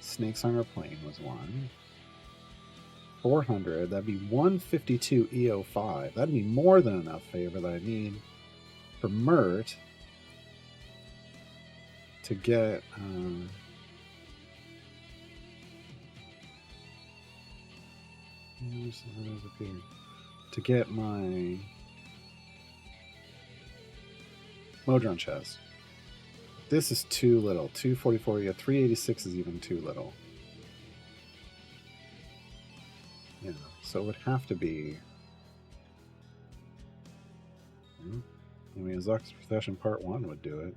Snakes on our plane was one. 400. That'd be 152 EO5. That'd be more than enough favor that I need for Mirt to get. To get my Modron chest. This is too little. 244. Yeah, 386 is even too little. Yeah, so it would have to be. I mean, Azok's Profession Part 1 would do it.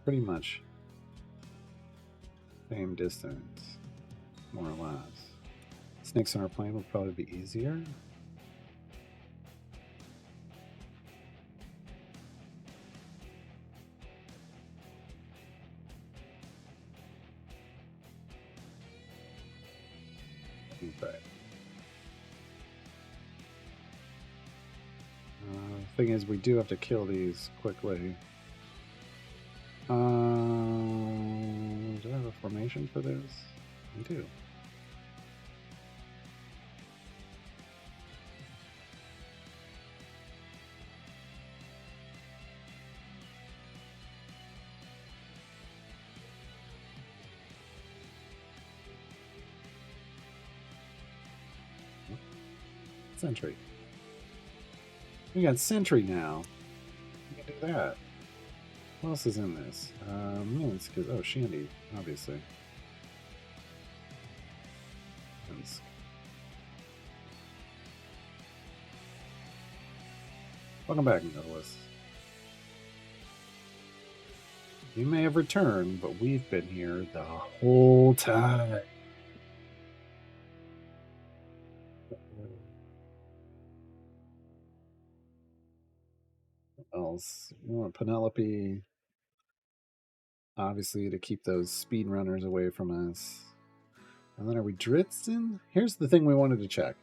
Pretty much same distance, more or less. Snakes on our plane would probably be easier. Okay. Thing is, we do have to kill these quickly. Do I have a formation for this? I do. Sentry. We got Sentry now. We can do that. What else is in this? Minsk, because oh, Shandy, obviously. Minsk. Welcome back, Nicholas. You may have returned, but we've been here the whole time. What else? We want Penelope, obviously, to keep those speed runners away from us. And then are we Dritzen? Here's the thing we wanted to check.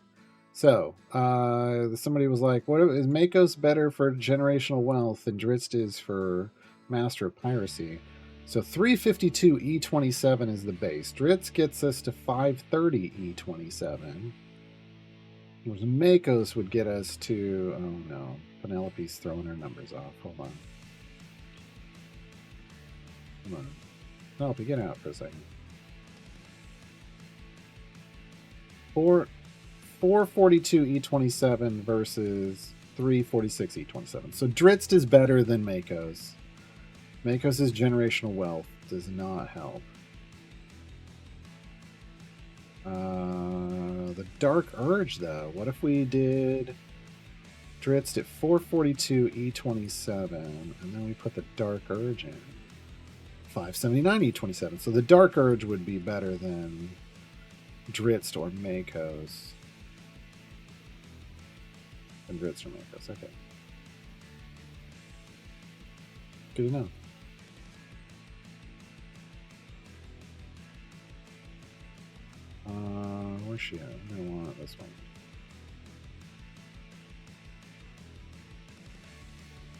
So, somebody was like, "What is Makos better for generational wealth than Dritz is for Master of Piracy?" So 352 E27 is the base. Dritz gets us to 530 E27. Whereas Makos would get us to, oh no, Penelope's throwing her numbers off. Hold on. Come on. Penelope, get out for a second. 442 E27 versus 346 E27. So Dritz is better than Makos. Makos' generational wealth does not help. The Dark Urge, though. What if we did Dritz at 442 E27, and then we put the Dark Urge in? 579 E27. So the Dark Urge would be better than Dritz or Makos. And Dritz or Makos. Okay. Good to know. Where's she at? I don't want this one.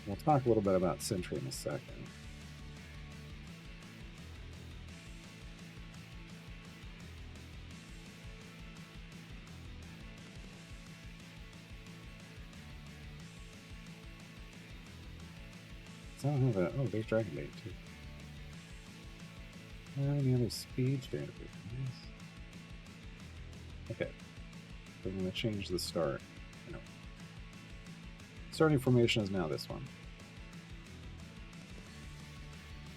We'll talk a little bit about Sentry in a second. So I don't have that. Oh, there's Dragon Bait too. Any other speed standard? Okay. So I'm going to change the start. No. Starting formation is now this one.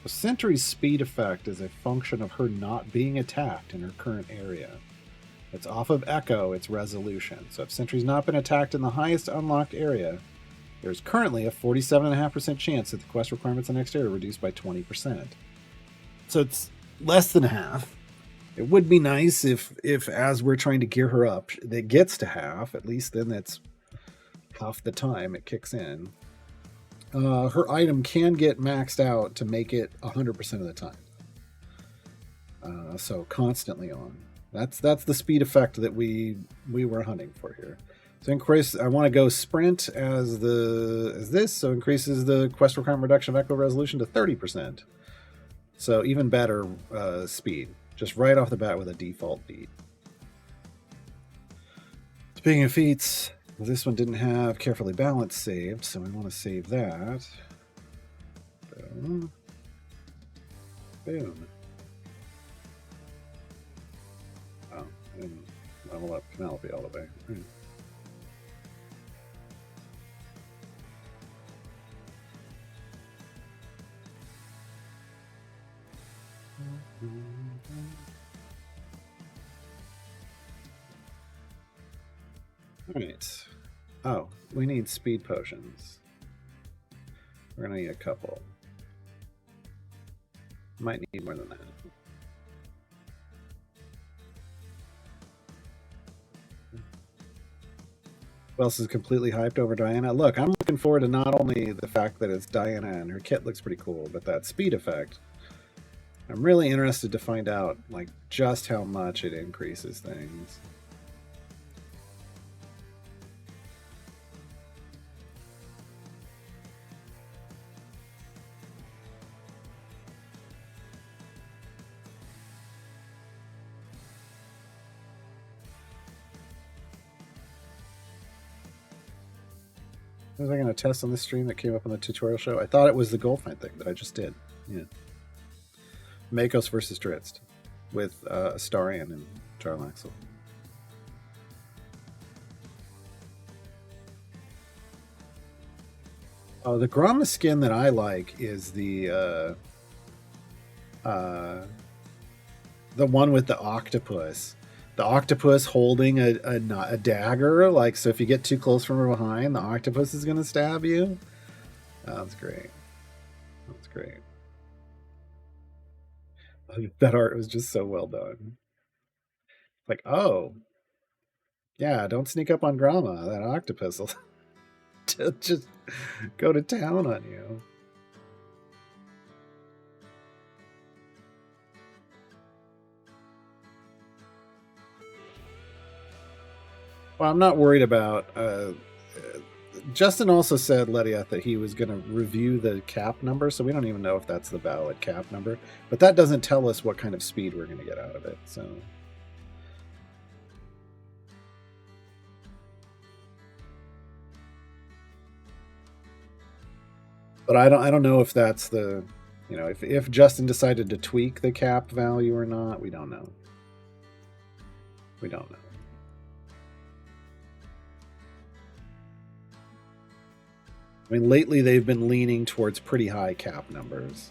The Sentry's speed effect is a function of her not being attacked in her current area. It's off of Echo, its resolution. So if Sentry's not been attacked in the highest unlocked area, there's currently a 47.5% chance that the quest requirements in the next area are reduced by 20%. So it's less than half. It would be nice if as we're trying to gear her up, it gets to half. At least then that's half the time it kicks in. Her item can get maxed out to make it 100% of the time. So constantly on. That's the speed effect that we were hunting for here. So increase. I want to go sprint as this, so increases the quest requirement reduction of echo resolution to 30%. So even better speed, just right off the bat with a default beat. Speaking of feats, this one didn't have carefully balanced saved, so we want to save that. Boom. Boom. Oh, I didn't level up Penelope all the way. Alright. Oh, we need speed potions. We're gonna need a couple. Might need more than that. Who else is completely hyped over Diana? Look, I'm looking forward to not only the fact that it's Diana and her kit looks pretty cool, but that speed effect. I'm really interested to find out, like, just how much it increases things. Was I going to test on this stream that came up on the tutorial show? I thought it was the gold find thing that I just did. Yeah. Makos versus Dritz with Astarion and Jarlaxle. Oh, the Gromma skin that I like is the one with the octopus. The octopus holding a dagger. Like, so if you get too close from behind, the octopus is going to stab you. That's great. That's great. That art was just so well done. Like, oh, yeah, don't sneak up on Gromma. That octopus will just go to town on you. Well, I'm not worried about. Justin also said, Ledia, that he was going to review the cap number, so we don't even know if that's the valid cap number. But that doesn't tell us what kind of speed we're going to get out of it. So, but I don't know if that's the, you know, if Justin decided to tweak the cap value or not. We don't know. We don't know. I mean, lately they've been leaning towards pretty high cap numbers,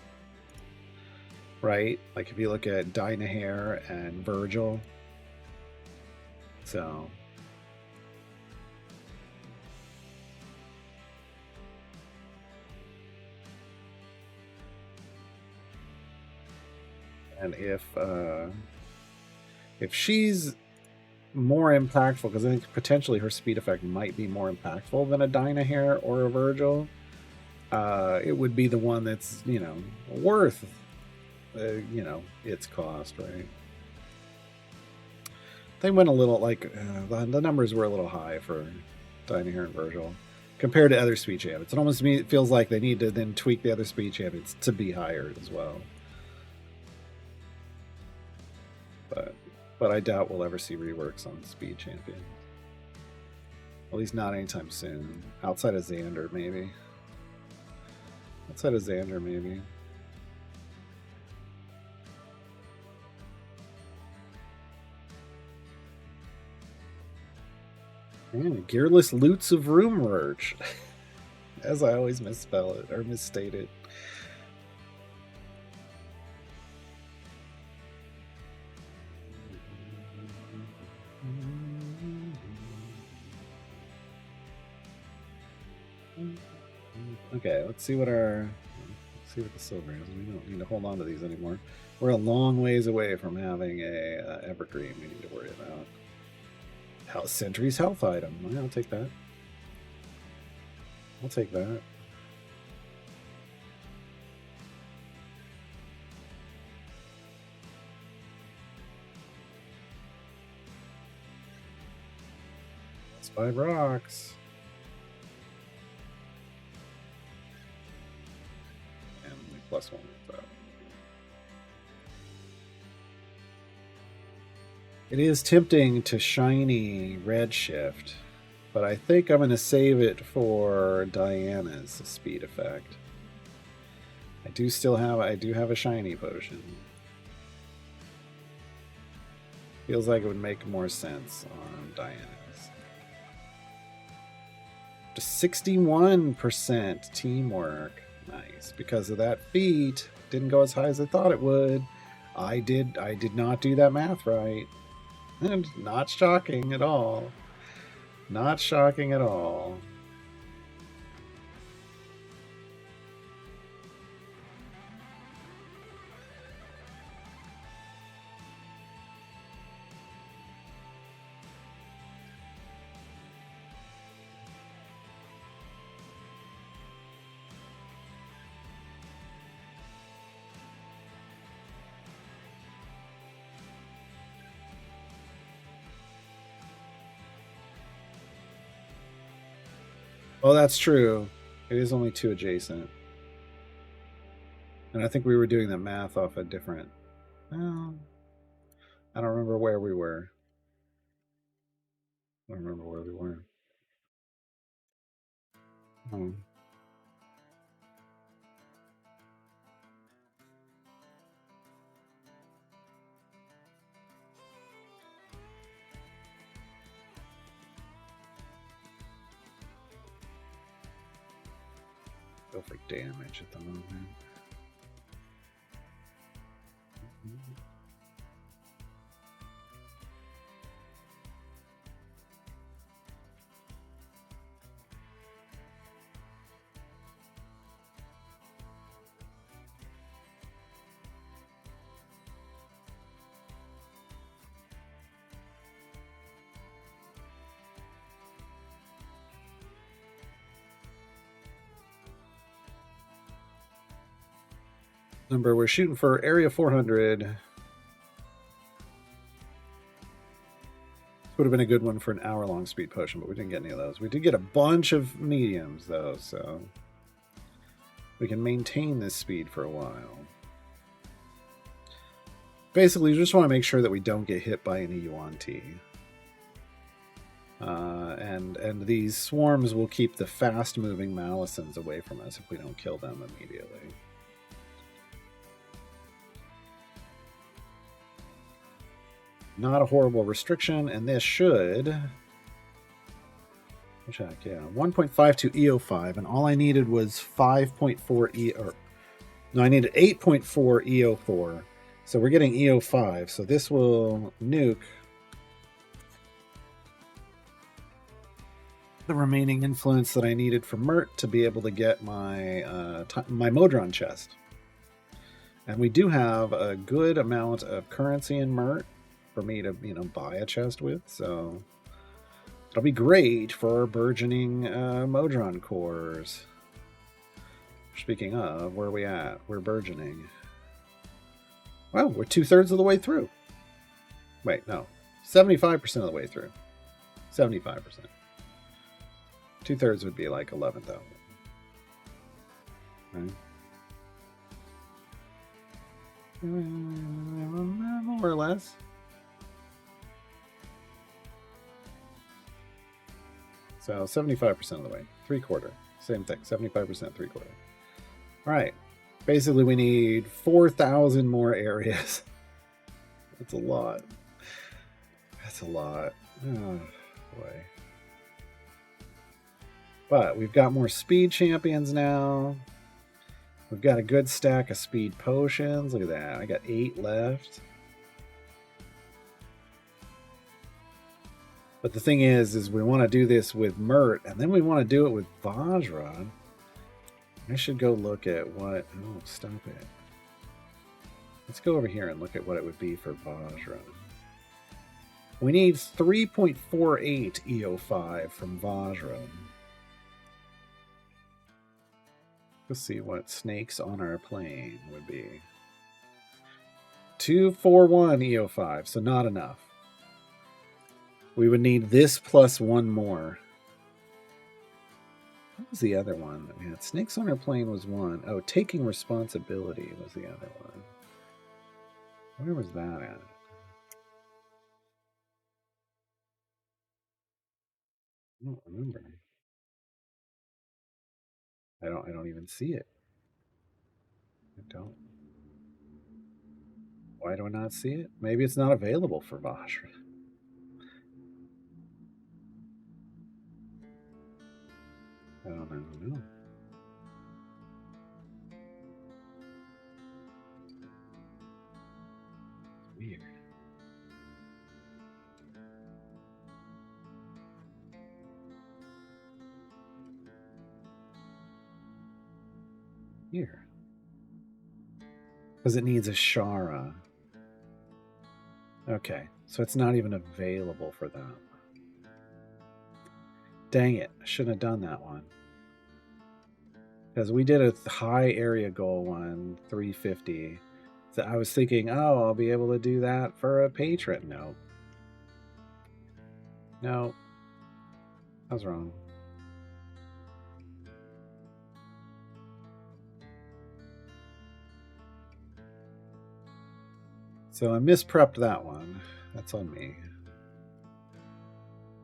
right? Like if you look at Dynahair and Virgil. So, and if she's more impactful, because I think potentially her speed effect might be more impactful than a Dynahair or a Virgil, it would be the one that's, you know, worth, you know, its cost, right? They went a little, like, the numbers were a little high for Dynahair and Virgil compared to other speed champions. It almost feels like they need to then tweak the other speed champions to be higher as well. But I doubt we'll ever see reworks on Speed Champion. At least not anytime soon. Outside of Xander, maybe. Outside of Xander, maybe. Man, Gearless Loots of Room Merge. As I always misspell it, or misstate it. Okay, let's see what the silver is. We don't need to hold on to these anymore. We're a long ways away from having a evergreen we need to worry about. Sentry's health item. Well, I'll take that. I'll take that. 5 rocks. And we +1 with that. It is tempting to shiny Redshift, but I think I'm going to save it for Diana's speed effect. I do have a shiny potion. Feels like it would make more sense on Diana's. Just 61% teamwork. Nice. Because of that feat, didn't go as high as I thought it would. I did not do that math right. And not shocking at all. Not shocking at all. Oh, that's true. It is only 2 adjacent. And I think we were doing the math off a different... Well, I don't remember where we were. I don't remember where we were. Oh. Go for damage at the moment. Number, we're shooting for area 400. Would have been a good one for an hour-long speed potion, but we didn't get any of those. We did get a bunch of mediums, though, so we can maintain this speed for a while. Basically, we just want to make sure that we don't get hit by any Yuan-Ti. And these swarms will keep the fast-moving Malisons away from us if we don't kill them immediately. Not a horrible restriction, and this should... check, yeah. 1.52 EO5, and all I needed was 5.4 E... or no, I needed 8.4 EO4. So we're getting EO5, so this will nuke the remaining influence that I needed for Mirt to be able to get my my Modron chest. And we do have a good amount of currency in Mirt for me to, buy a chest with, so it'll be great for our burgeoning Modron cores. Speaking of, where are we at? We're burgeoning. Well, we're 2/3 of the way through. Wait, no. 75% of the way through. 75%. 2/3 would be like 11,000. Right? More or less. So 75% of the way. 3/4. Same thing. 75%, 3/4. All right. Basically, we need 4,000 more areas. That's a lot. That's a lot. Oh, boy. But we've got more speed champions now. We've got a good stack of speed potions. Look at that. I got 8 left. But the thing is we want to do this with Mirt, and then we want to do it with Vajra. I should go look at what... Oh, stop it. Let's go over here and look at what it would be for Vajra. We need 3.48 EO5 from Vajra. Let's see what snakes on our plane would be. 241 EO5, so not enough. We would need this plus one more. What was the other one that we had? Snakes on our plane was one. Oh, taking responsibility was the other one. Where was that at? I don't remember. I don't even see it. I don't. Why do I not see it? Maybe it's not available for Bosch. I don't know. Weird. Here. Because it needs a Shara. Okay, so it's not even available for that. Dang it, I shouldn't have done that one. Because we did a high area goal one, 350. So I was thinking, oh, I'll be able to do that for a patron. No. No. I was wrong. So I misprepped that one. That's on me.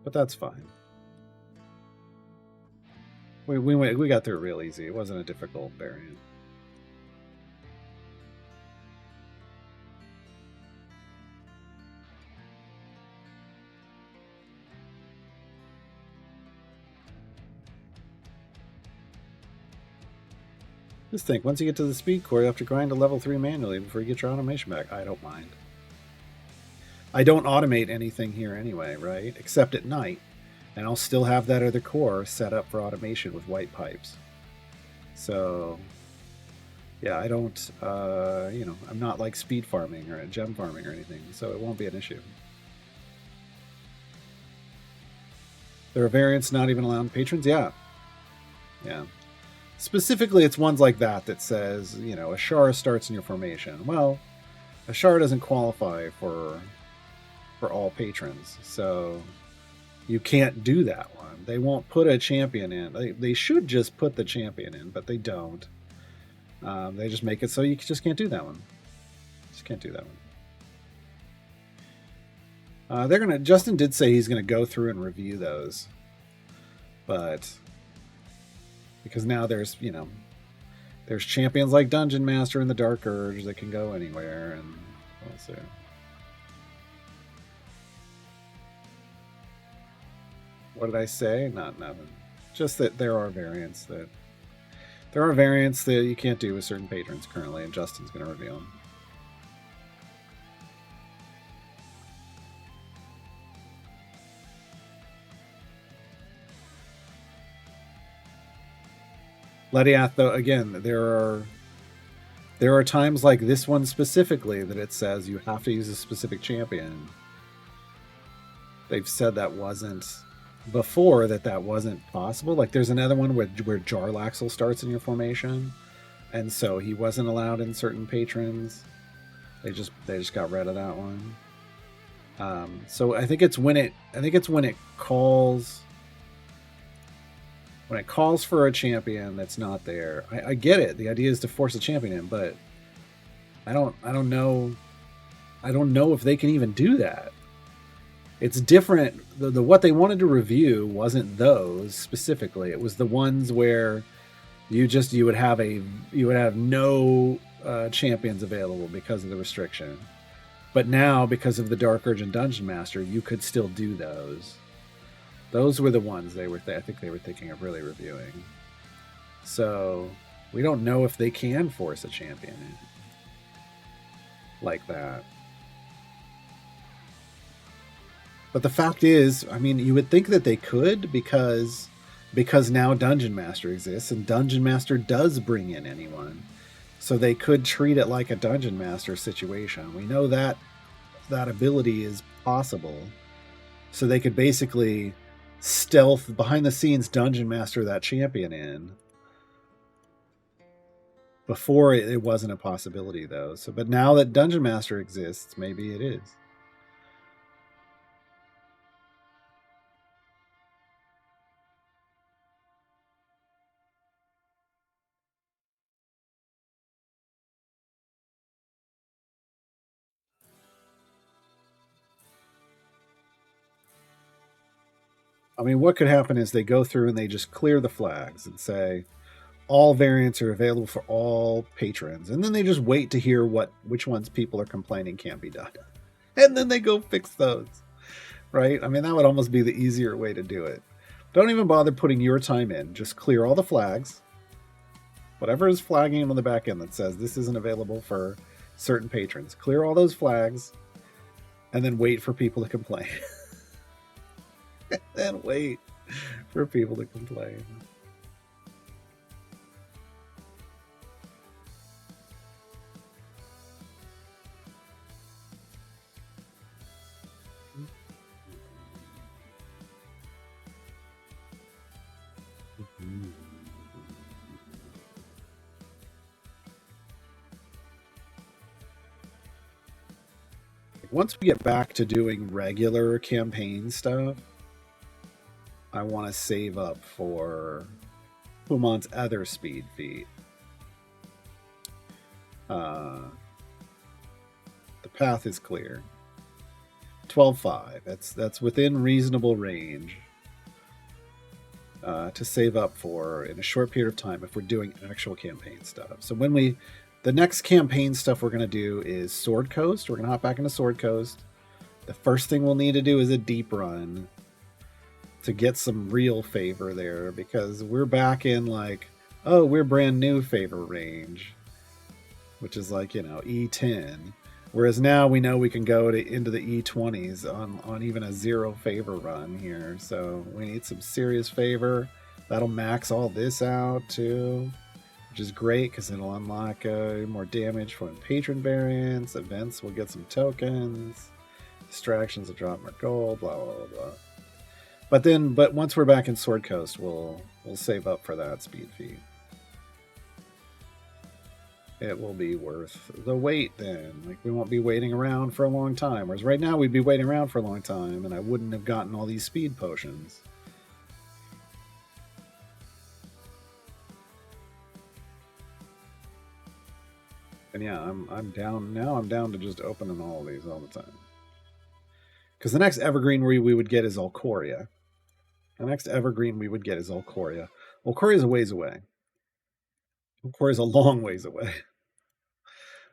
But that's fine. We got through it real easy. It wasn't a difficult variant. Just think, once you get to the speed core, you have to grind to level 3 manually before you get your automation back. I don't mind. I don't automate anything here anyway, right? Except at night. And I'll still have that other core set up for automation with white pipes. So, yeah, I don't, I'm not like speed farming or gem farming or anything, so it won't be an issue. There are variants not even allowed patrons? Yeah. Yeah. Specifically, it's ones like that that says, a Shara starts in your formation. Well, a Shara doesn't qualify for all patrons, so you can't do that one. They won't put a champion in. They should just put the champion in, but they don't. They just make it so you just can't do that one. Just can't do that one. Justin did say he's gonna go through and review those, but because now there's champions like Dungeon Master and the Dark Urge that can go anywhere, and we'll see. What did I say? Not nothing. Just that there are variants that you can't do with certain patrons currently, and Justin's going to reveal them. Lediath, though, again, there are times like this one specifically that it says you have to use a specific champion. They've said that wasn't before, that wasn't possible. Like there's another one where Jarlaxle starts in your formation, and so he wasn't allowed in certain patrons. They just got rid of that one. So I think it's when it calls for a champion that's not there. I get it. The idea is to force a champion in, but I don't know if they can even do that. It's different. The what they wanted to review wasn't those specifically. It was the ones where you would have no champions available because of the restriction. But now, because of the Dark Urge and Dungeon Master, you could still do those. Those were the ones I think they were thinking of really reviewing. So we don't know if they can force a champion in like that. But the fact is, I mean, you would think that they could because now Dungeon Master exists, and Dungeon Master does bring in anyone. So they could treat it like a Dungeon Master situation. We know that ability is possible. So they could basically stealth behind the scenes Dungeon Master that champion in. Before it wasn't a possibility though. But now that Dungeon Master exists, maybe it is. mean, what could happen is they go through and they just clear the flags and say all variants are available for all patrons, and then they just wait to hear which ones people are complaining can't be done, and then they go fix those. Right? I mean, that would almost be the easier way to do it. Don't even bother putting your time in. Just clear all the flags. Whatever is flagging them on the back end that says this isn't available for certain patrons. Clear all those flags and then wait for people to complain. And wait for people to complain. Once we get back to doing regular campaign stuff, I want to save up for Pumon's other speed feat. The path is clear. 12.5. That's within reasonable range to save up for in a short period of time if we're doing actual campaign stuff. So the next campaign stuff we're going to do is Sword Coast. We're going to hop back into Sword Coast. The first thing we'll need to do is a deep run to get some real favor there, because we're back in we're brand new favor range, which is E10. Whereas now we know we can go into the E20s on even a 0 favor run here. So we need some serious favor. That'll max all this out too, which is great because it'll unlock more damage from patron variants. Events will get some tokens. Distractions will drop more gold. Blah blah blah blah. But once we're back in Sword Coast, we'll save up for that speed feat. It will be worth the wait then. We won't be waiting around for a long time. Whereas right now we'd be waiting around for a long time and I wouldn't have gotten all these speed potions. And yeah, I'm down now. I'm down to just opening all of these all the time. Because the next evergreen we would get is Alcoria. Alcoria. Alcoria's a ways away. Alcoria's a long ways away.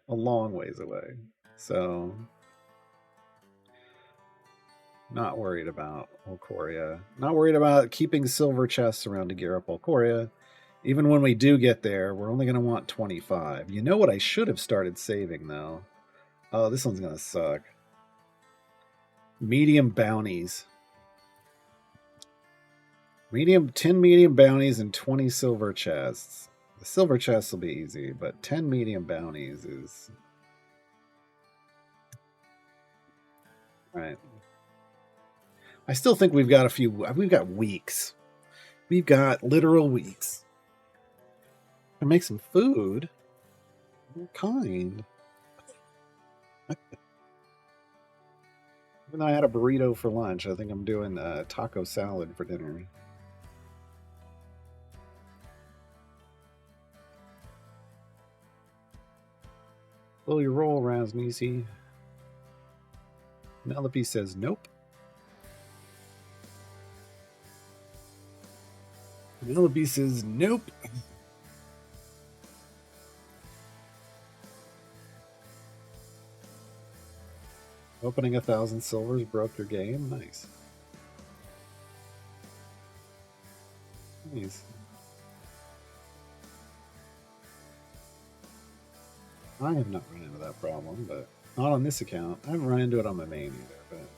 A long ways away. So, not worried about Alcoria. Not worried about keeping silver chests around to gear up Alcoria. Even when we do get there, we're only going to want 25. You know what I should have started saving, though? Oh, this one's going to suck. Medium bounties. 10 medium bounties and 20 silver chests. The silver chests will be easy, but 10 medium bounties is... Alright. I still think we've got weeks. We've got literal weeks. To make some food? What kind? Even though I had a burrito for lunch, I think I'm doing taco salad for dinner. Blow your roll, Rasnisi. Penelope says nope. Penelope says nope. Opening 1,000 silvers broke your game. Nice. Nice. I have not run into that problem, but not on this account. I haven't run into it on my main either, but...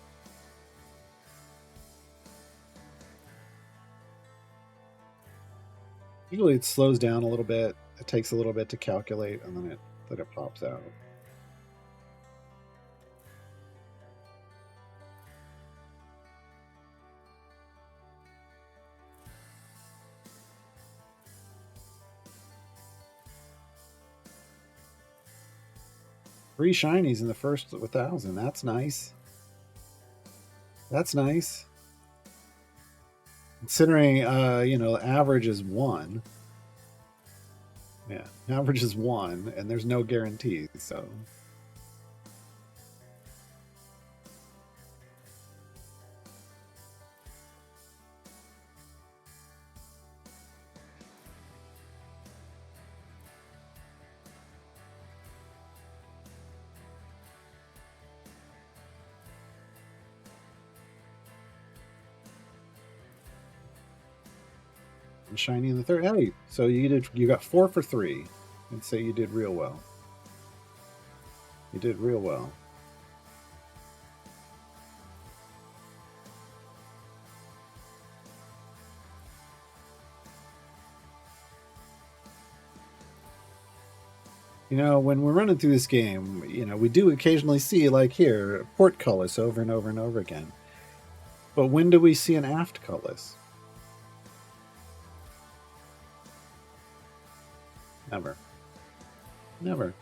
Usually it slows down a little bit. It takes a little bit to calculate, and then it pops out. Three shinies in the first 1,000. That's nice. That's nice. Considering, average is 1. Yeah, average is 1, and there's no guarantees, so... shiny in the third. Hey, so you got 4 for 3. I'd say you did real well. You did real well. You know, when we're running through this game, you know, we do occasionally see, like here, portcullis over and over and over again. But when do we see an aftcullis? Never. Never.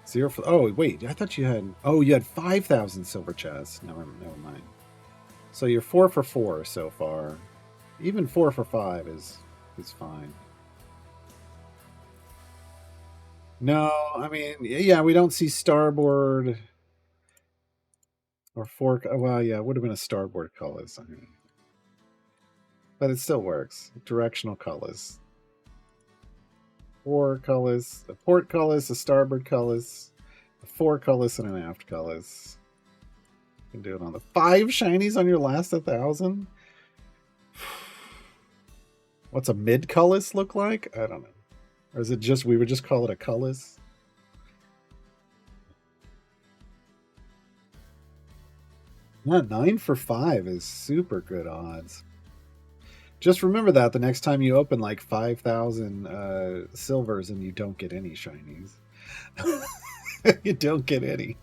0 for... Oh, wait, I thought you had... Oh, you had 5,000 silver chests. Never mind. So you're 4 for 4 so far. Even 4 for 5 is fine. No, I mean, yeah, we don't see starboard or fork. Oh, well, yeah, it would have been a starboard colors. I mean, but it still works. Directional colors. 4 colors, a port colors, a starboard colors, a 4 colors, and an aft colors. You can do it on the 5 shinies on your last 1,000. What's a mid colors look like? I don't know. Or is it just we would just call it a colors? Yeah, 9 for 5 is super good odds. Just remember that the next time you open like 5,000 silvers and you don't get any shinies. You don't get any.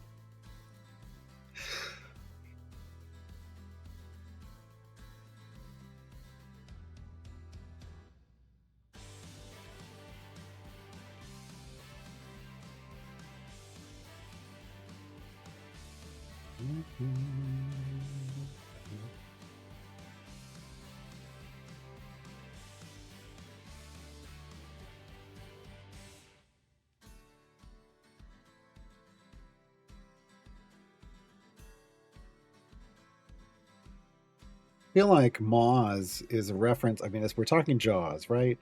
I feel like Moz is a reference. I mean, we're talking Jaws, right?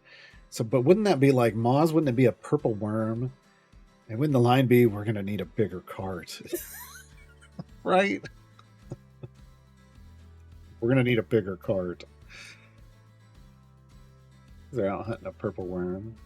So, but wouldn't that be like Moz? Wouldn't it be a purple worm? And wouldn't the line be, "We're going to need a bigger cart," right? We're going to need a bigger cart. They're out hunting a purple worm.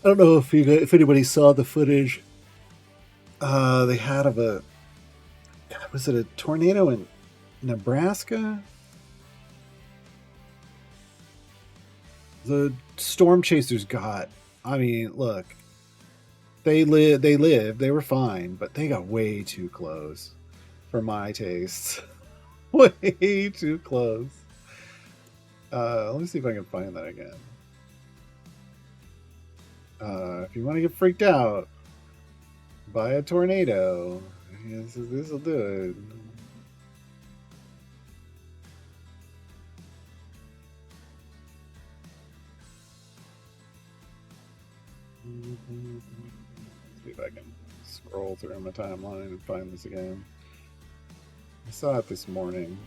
I don't know if anybody saw the footage. They had of a... Was it a tornado in Nebraska? The storm chasers got... I mean, look. They were fine, but they got way too close for my tastes. Way too close. Let me see if I can find that again. If you want to get freaked out by a tornado, this will do it. See if I can scroll through my timeline and find this again. I saw it this morning.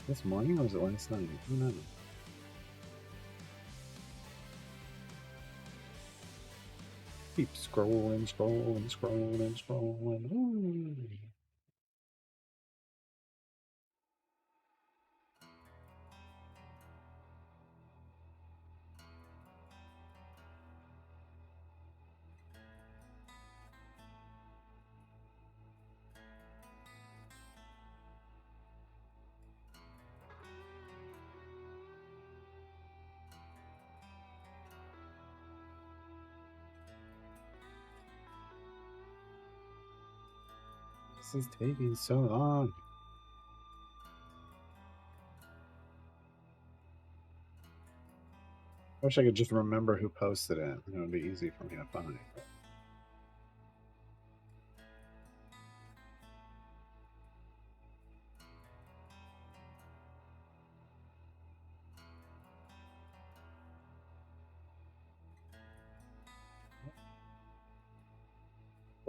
This morning or was it last night? Who knows? Keep scrolling. Ooh. This is taking so long. I wish I could just remember who posted it. It would be easy for me to find.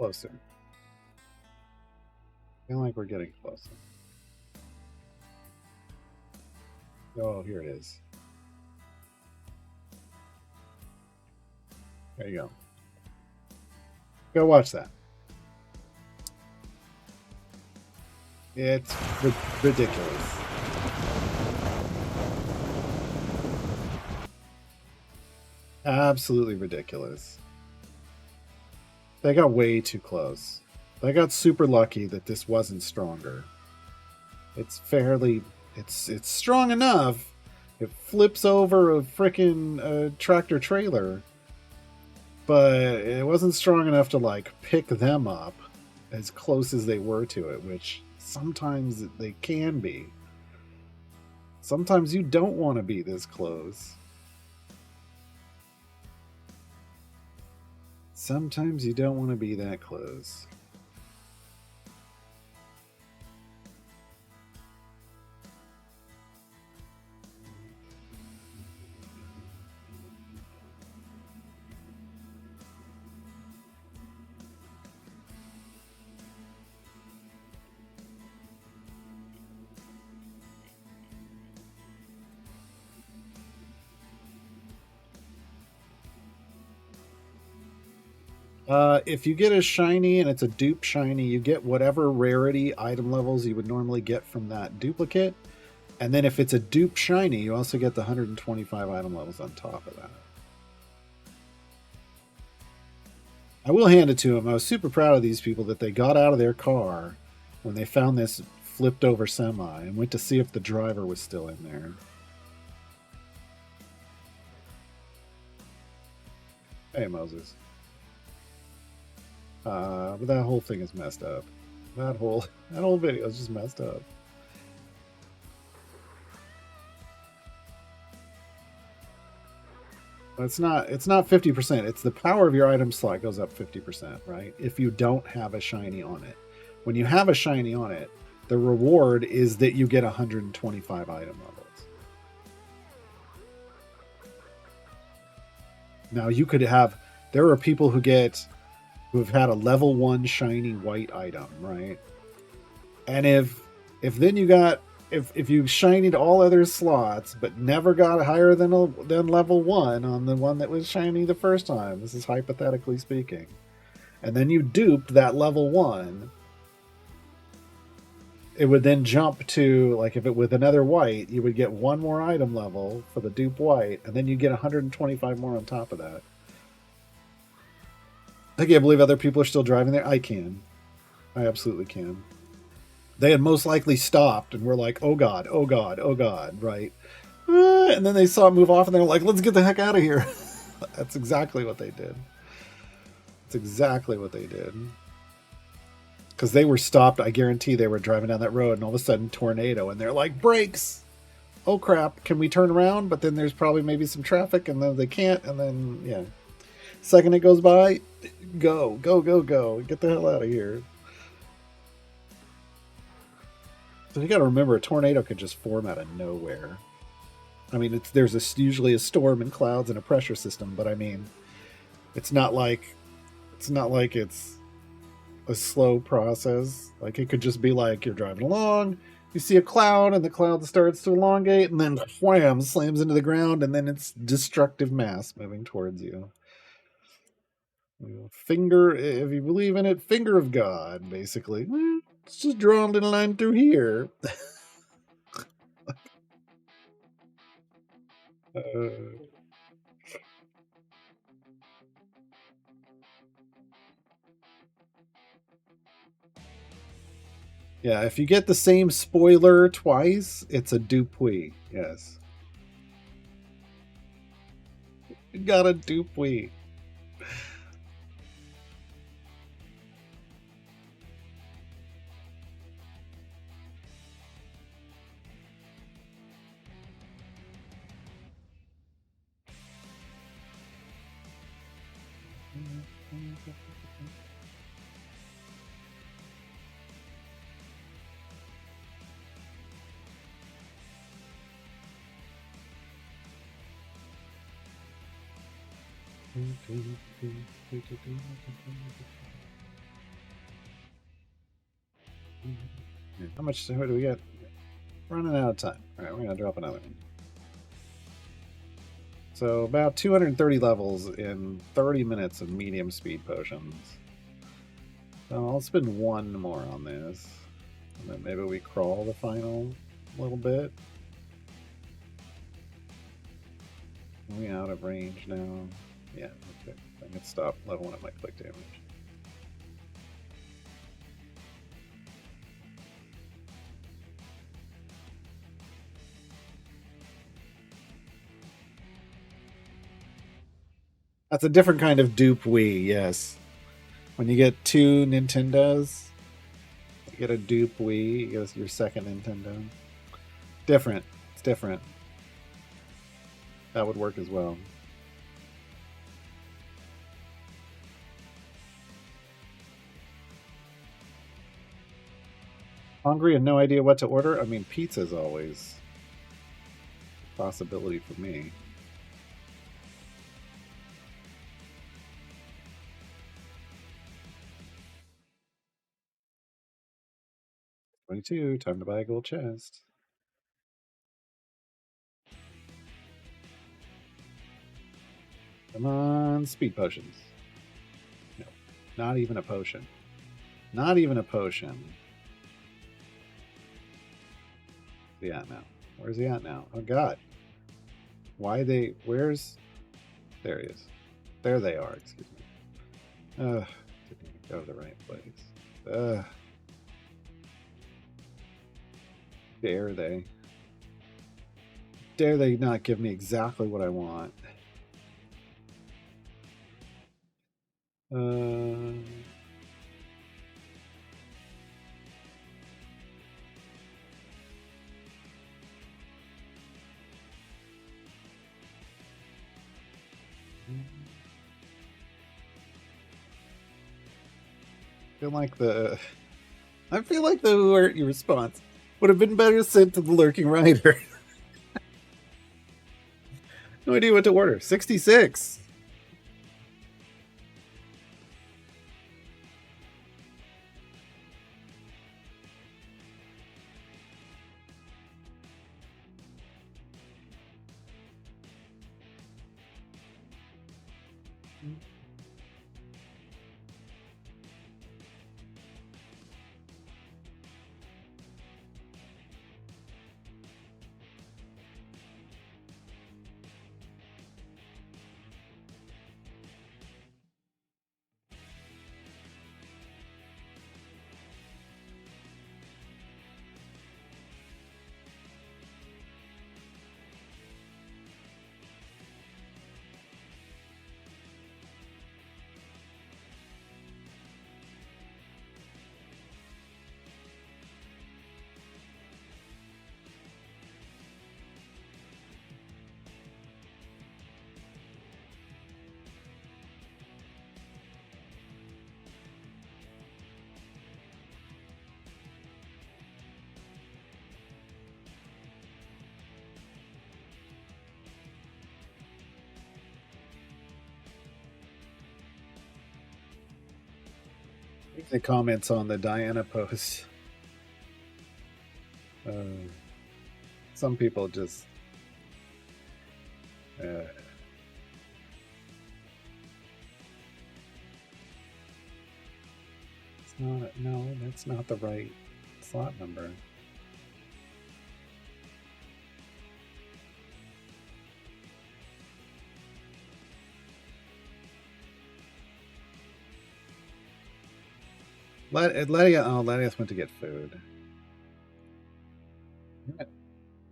closer. I feel like we're getting closer. Oh, here it is. There you go. Go watch that. It's ridiculous. Absolutely ridiculous. They got way too close. They got super lucky that this wasn't stronger. It's fairly... It's strong enough. It flips over a frickin' tractor trailer. But it wasn't strong enough to, like, pick them up as close as they were to it, which sometimes they can be. Sometimes you don't want to be this close. Sometimes you don't want to be that close. If you get a shiny and it's a dupe shiny, you get whatever rarity item levels you would normally get from that duplicate. And then if it's a dupe shiny, you also get the 125 item levels on top of that. I will hand it to them. I was super proud of these people that they got out of their car when they found this flipped over semi and went to see if the driver was still in there. Hey, Moses. But that whole thing is messed up. That whole video is just messed up. It's not 50%. It's the power of your item slot goes up 50%, right? If you don't have a shiny on it. When you have a shiny on it, the reward is that you get 125 item levels. Now you could have, there are people who've had a level 1 shiny white item, right? And if then you got, if you shinied all other slots but never got higher than level 1 on the one that was shiny the first time, this is hypothetically speaking, and then you duped that level 1, it would then jump to, like, if it with another white, you would get one more item level for the dupe white, and then you get 125 more on top of that. I can't believe other people are still driving there. I can. I absolutely can. They had most likely stopped and were like, oh God, oh God, oh God, right? And then they saw it move off and they're like, let's get the heck out of here. That's exactly what they did. That's exactly what they did. Because they were stopped. I guarantee they were driving down that road and all of a sudden tornado and they're like, brakes. Oh crap, can we turn around? But then there's probably maybe some traffic and then they can't. And then, yeah. Second it goes by, go. Get the hell out of here. So you got to remember, a tornado could just form out of nowhere. I mean, there's usually a storm and clouds and a pressure system, but I mean, it's not like it's a slow process. Like, it could just be like you're driving along, you see a cloud, and the cloud starts to elongate, and then wham, slams into the ground, and then it's destructive mass moving towards you. Finger, if you believe in it, finger of God, basically. Let's just draw a little line through here. Yeah, if you get the same spoiler twice, it's a dupuis. Yes. You got a dupuis. How much do we get? Running out of time. All right, we're gonna drop another one. So about 230 levels in 30 minutes of medium speed potions. So I'll spend one more on this, and then maybe we crawl the final little bit. Are we out of range now? Yeah, okay. I can stop leveling up my click damage. That's a different kind of dupe Wii, yes. When you get two Nintendos, you get a dupe Wii, it goes your second Nintendo. Different. It's different. That would work as well. Hungry and no idea what to order? I mean, pizza's always a possibility for me. $22, time to buy a gold chest. Come on, speed potions. No, not even a potion. Not even a potion. Where's he at now? Where's he at now? Oh god. Why they where's there he is. There they are, excuse me. Didn't even go to the right place. Dare they? Dare they not give me exactly what I want? I feel like the alert response would have been better sent to the lurking rider. No idea what to order. 66. The comments on the Diana post. Some people just it's not. No, that's not the right slot number. Latias went to get food.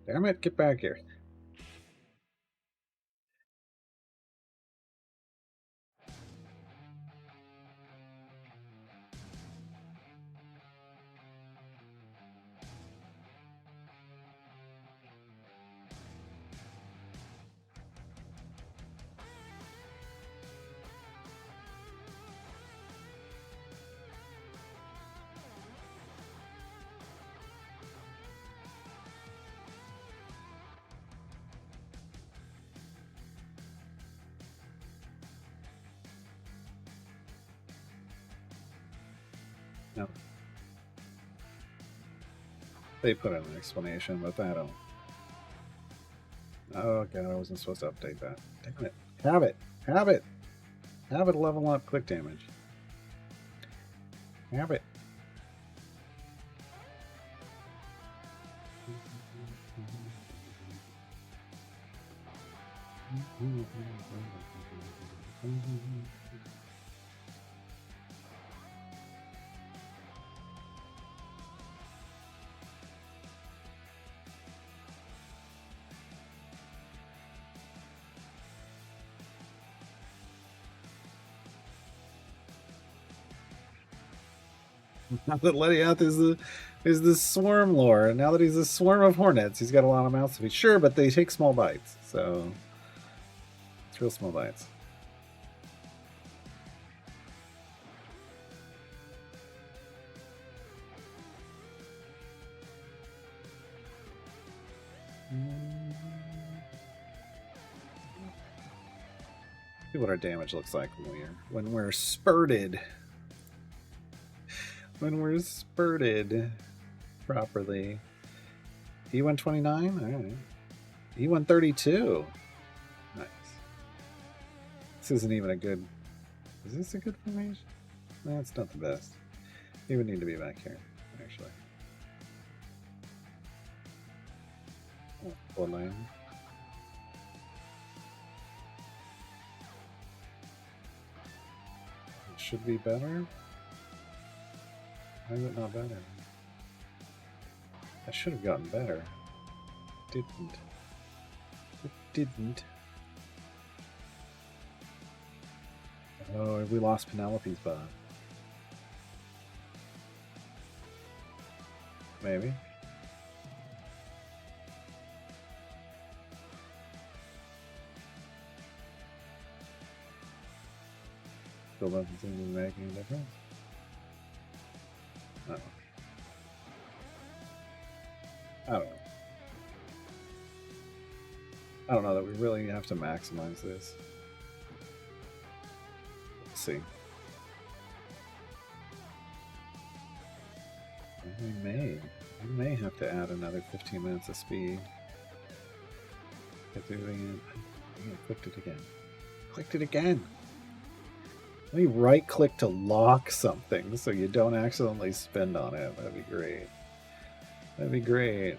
Damn it, get back here. No. They put in an explanation, but I don't. Oh god, I wasn't supposed to update that. Damn it. Have it. Have it. Have it level up click damage. Have it. Now that Letty is the swarm lore, and now that he's a swarm of hornets, he's got a lot of mouths to feed. Sure, but they take small bites, so it's real small bites. See what our damage looks like when we're spurted. When we're spurted properly. E129? Alright. E132. Nice. This isn't even a good... Is this a good formation? No, it's not the best. He would need to be back here, actually. Oh, full lane. It should be better. Why is it not better? I should have gotten better. Didn't. It didn't. Oh, have we lost Penelope's butt? Maybe. Still doesn't seem to make any difference. Oh. I don't know. I don't know that we really have to maximize this. Let's see. We may have to add another 15 minutes of speed. Get doing it. I clicked it again. Clicked it again. Let me right click to lock something so you don't accidentally spend on it. That'd be great. That'd be great.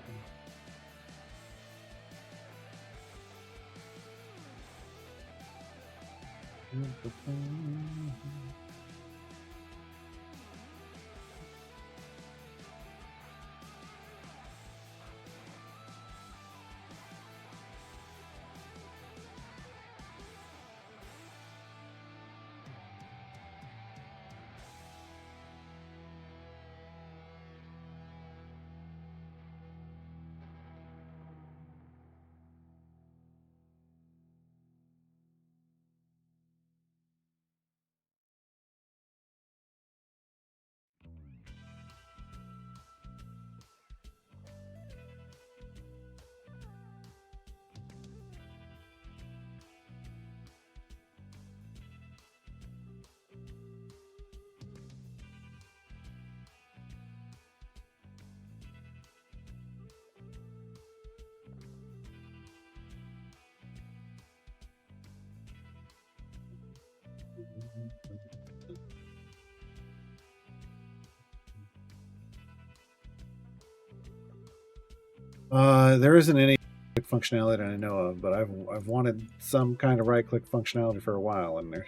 There isn't any functionality that I know of, but I've wanted some kind of right-click functionality for a while, and there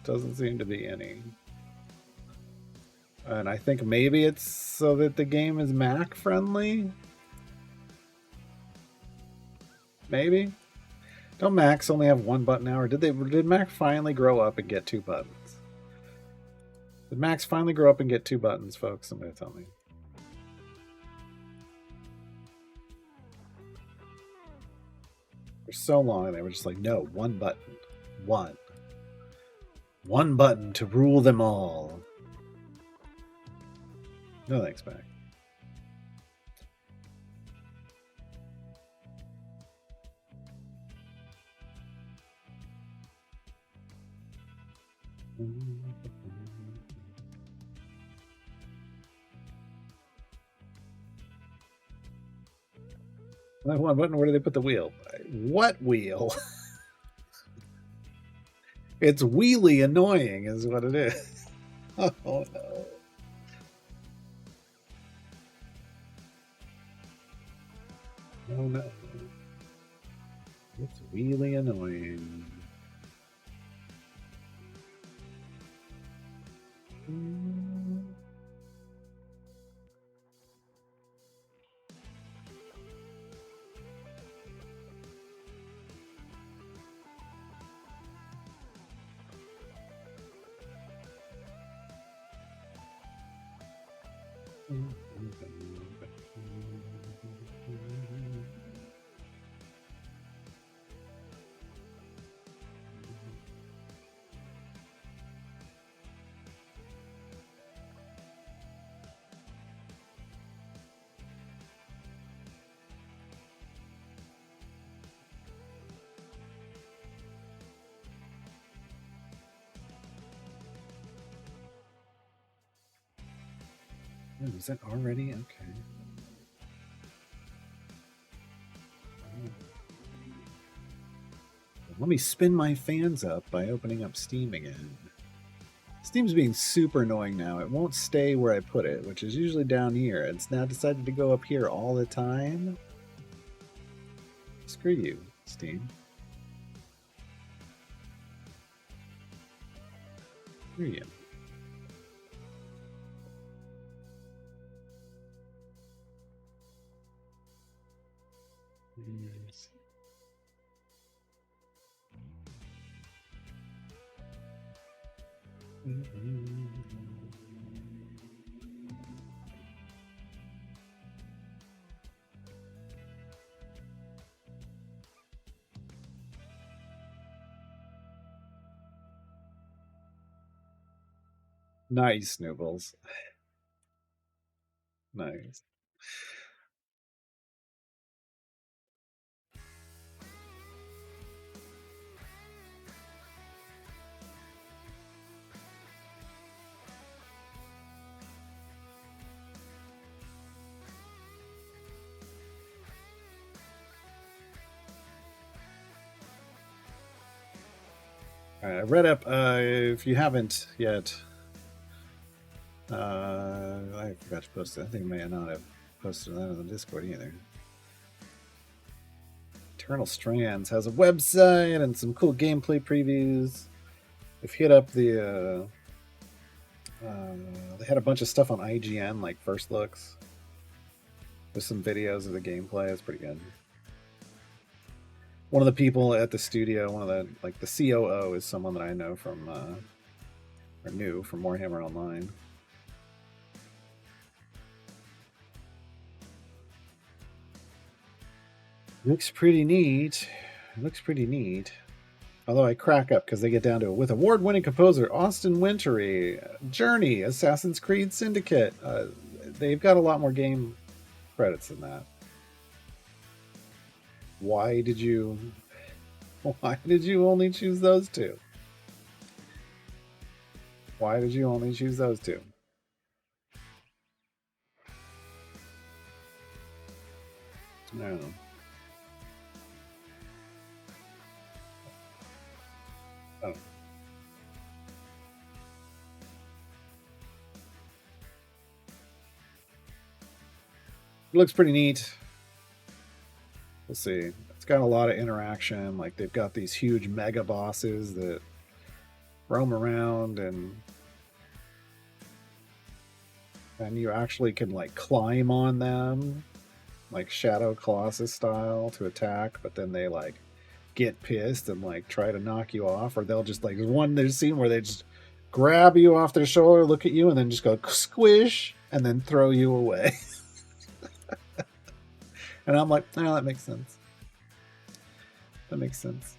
doesn't seem to be any. And I think maybe it's so that the game is Mac friendly. Maybe. Don't Macs only have one button now, or did Mac finally grow up and get two buttons? Did Macs finally grow up and get two buttons, folks? Somebody tell me. For so long, they were just like, no, one button. One. One button to rule them all. No thanks, Mac. Where do they put the wheel? What wheel? It's wheelie annoying, is what it is. Oh no. Oh no. It's really annoying. Oh, is that already? Okay. Let me spin my fans up by opening up Steam again. Steam's being super annoying now. It won't stay where I put it, which is usually down here. It's now decided to go up here all the time. Screw you, Steam. Screw you. Yes. Nice, Snoobles. Nice. I read up. If you haven't yet, I forgot to post it. I think I may not have posted that on the Discord either. Eternal Strands has a website and some cool gameplay previews. If you hit up they had a bunch of stuff on IGN, like first looks, with some videos of the gameplay. It's pretty good. One of the people at the studio, the COO, is someone that I know from or knew from Warhammer Online. Looks pretty neat. Looks pretty neat. Although I crack up because they get down to it. With award-winning composer Austin Wintory, Journey, Assassin's Creed Syndicate. They've got a lot more game credits than that. Why did you only choose those two? Why did you only choose those two? No. Oh. It looks pretty neat. We'll see. It's got a lot of interaction. Like they've got these huge mega bosses that roam around and you actually can like climb on them, like Shadow Colossus style, to attack, but then they like get pissed and like try to knock you off, or they'll just like there's a scene where they just grab you off their shoulder, look at you, and then just go squish and then throw you away. And I'm like, oh, that makes sense. That makes sense.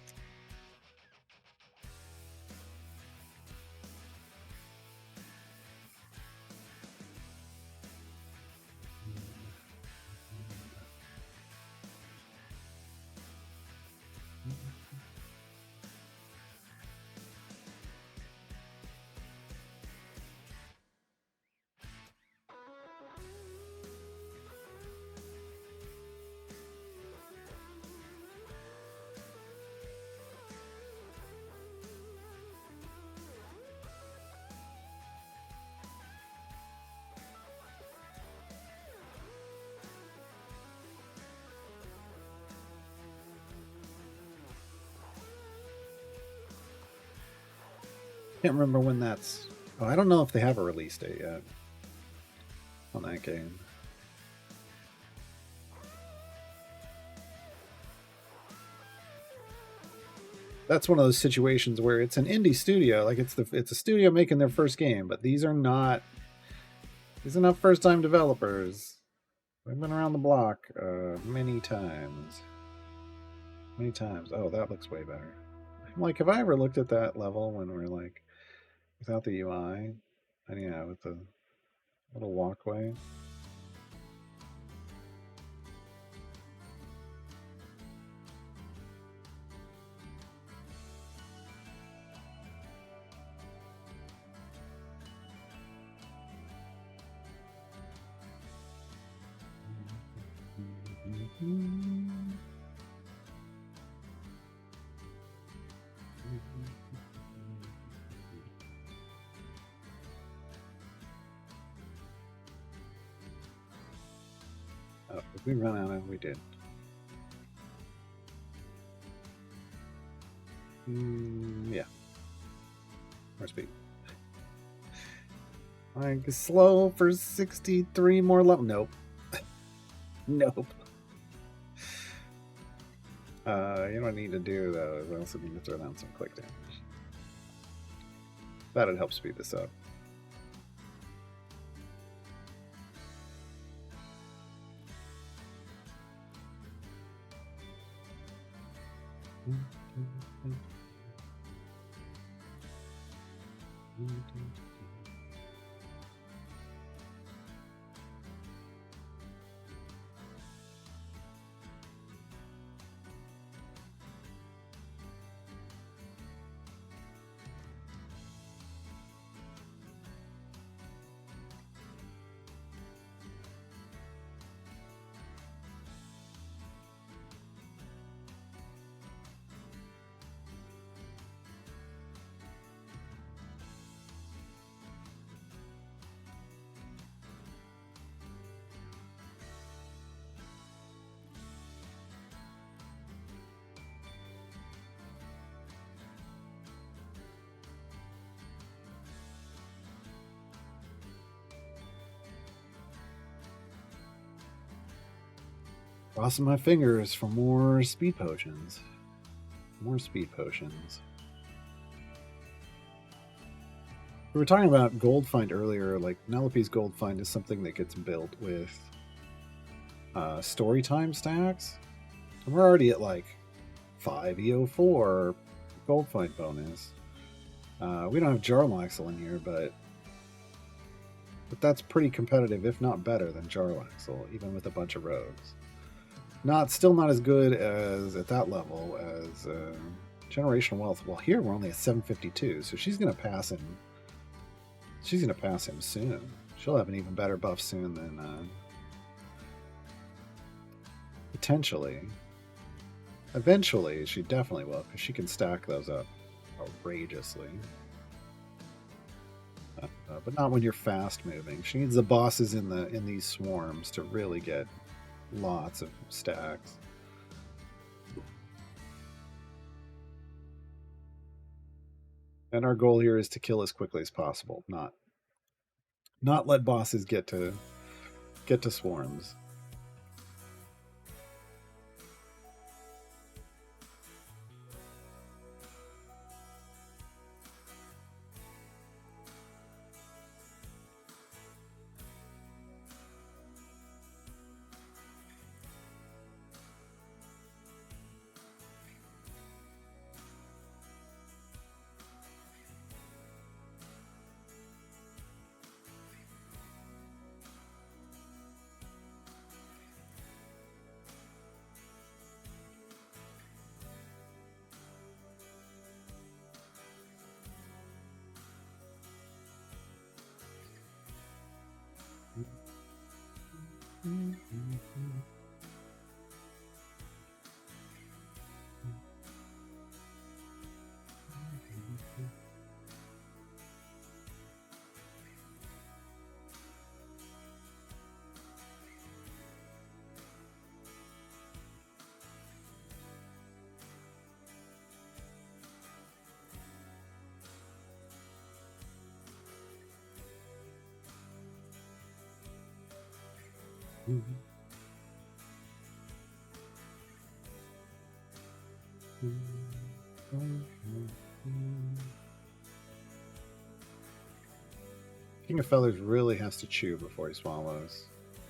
Can't remember when that's. Oh, I don't know if they have a release date yet on that game. That's one of those situations where it's an indie studio, like it's a studio making their first game, but these are not first time developers. They've been around the block many times. Many times. Oh, that looks way better. I'm like, have I ever looked at that level when we're like without the UI? And yeah, with the little walkway. Oh, did we run out of? We did. Yeah. More speed. Like slow for 63 more level. Nope. Nope. You know what I need to do though is I also need to throw down some click damage. That'd help speed this up. Crossing my fingers for more speed potions. More speed potions. We were talking about gold find earlier. Like Penelope's gold find is something that gets built with story time stacks. And we're already at like 5 EO4 gold find bonus. We don't have Jarlaxle in here, but that's pretty competitive, if not better than Jarlaxle, even with a bunch of rogues. Still not as good as at that level as Generational Wealth. Well, here we're only at 752, so she's gonna pass him. She's gonna pass him soon. She'll have an even better buff soon than potentially. Eventually, she definitely will, because she can stack those up outrageously. But not when you're fast moving. She needs the bosses in these swarms to really get lots of stacks. And our goal here is to kill as quickly as possible, not let bosses get to swarms. King of Feathers really has to chew before he swallows.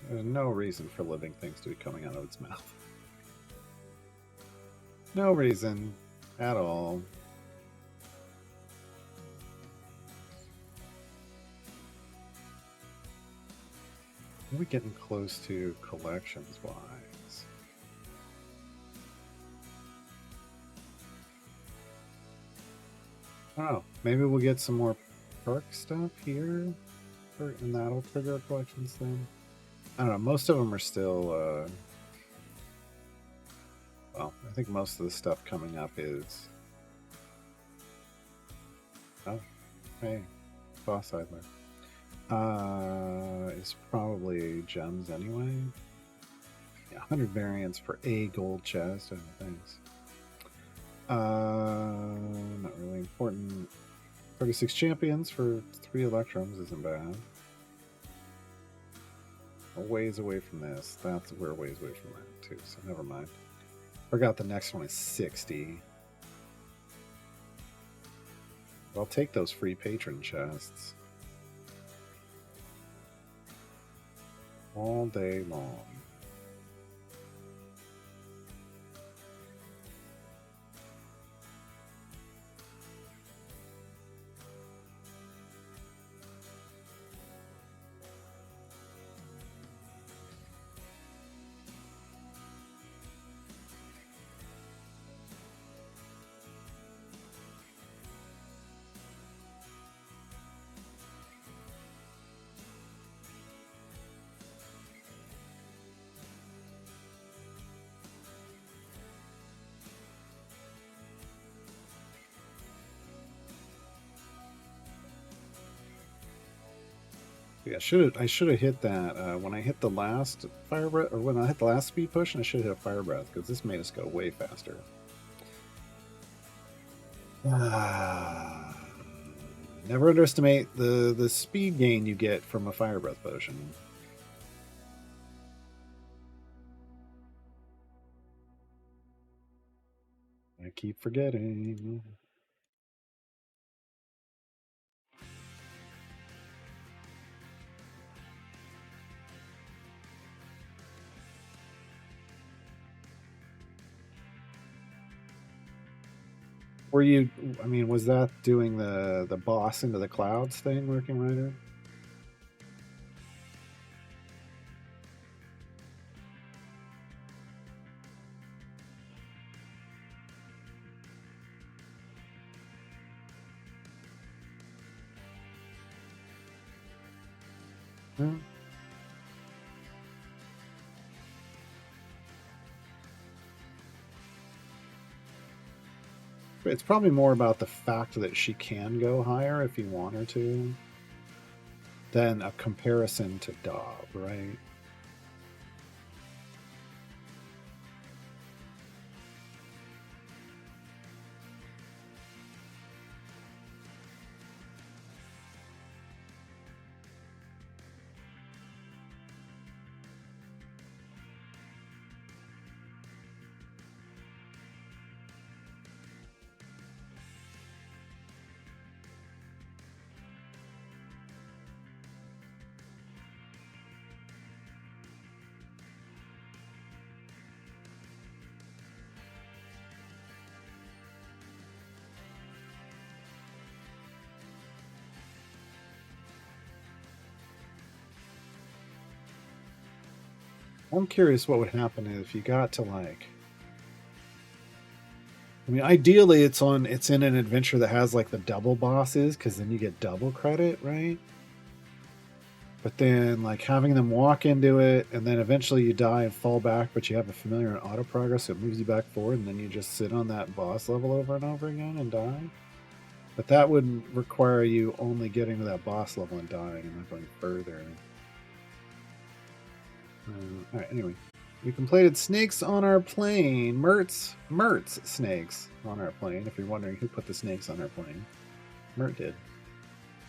There's no reason for living things to be coming out of its mouth. No reason at all. What are we getting close to collections-wise? Oh, maybe we'll get some more perk stuff here, and that'll trigger a collections thing. I don't know. Most of them are still. Well, I think most of the stuff coming up is. Oh, hey, Boss Idler. Is probably gems anyway. Yeah, 100 variants for a gold chest and things. Not really important. 36 champions for 3 electrums isn't bad. A ways away from this. We're a ways away from that too, so never mind. Forgot the next one is 60. I'll take those free patron chests. All day long. Yeah, I should have hit that when I hit the last fire breath, or when I hit the last speed push, and I should have hit a fire breath because this made us go way faster. Never underestimate the speed gain you get from a fire breath potion. I keep forgetting. Were you? I mean, was that doing the boss into the clouds thing working right? Here? Hmm. It's probably more about the fact that she can go higher if you want her to, than a comparison to Daub, right? I'm curious what would happen if you got to like. I mean, ideally, it's in an adventure that has like the double bosses, because then you get double credit, right? But then, like having them walk into it, and then eventually you die and fall back, but you have a familiar and auto progress, so it moves you back forward, and then you just sit on that boss level over and over again and die. But that would require you only getting to that boss level and dying and not going further. All right, anyway. We completed snakes on our plane. Mirt's snakes on our plane. If you're wondering who put the snakes on our plane, Mirt did.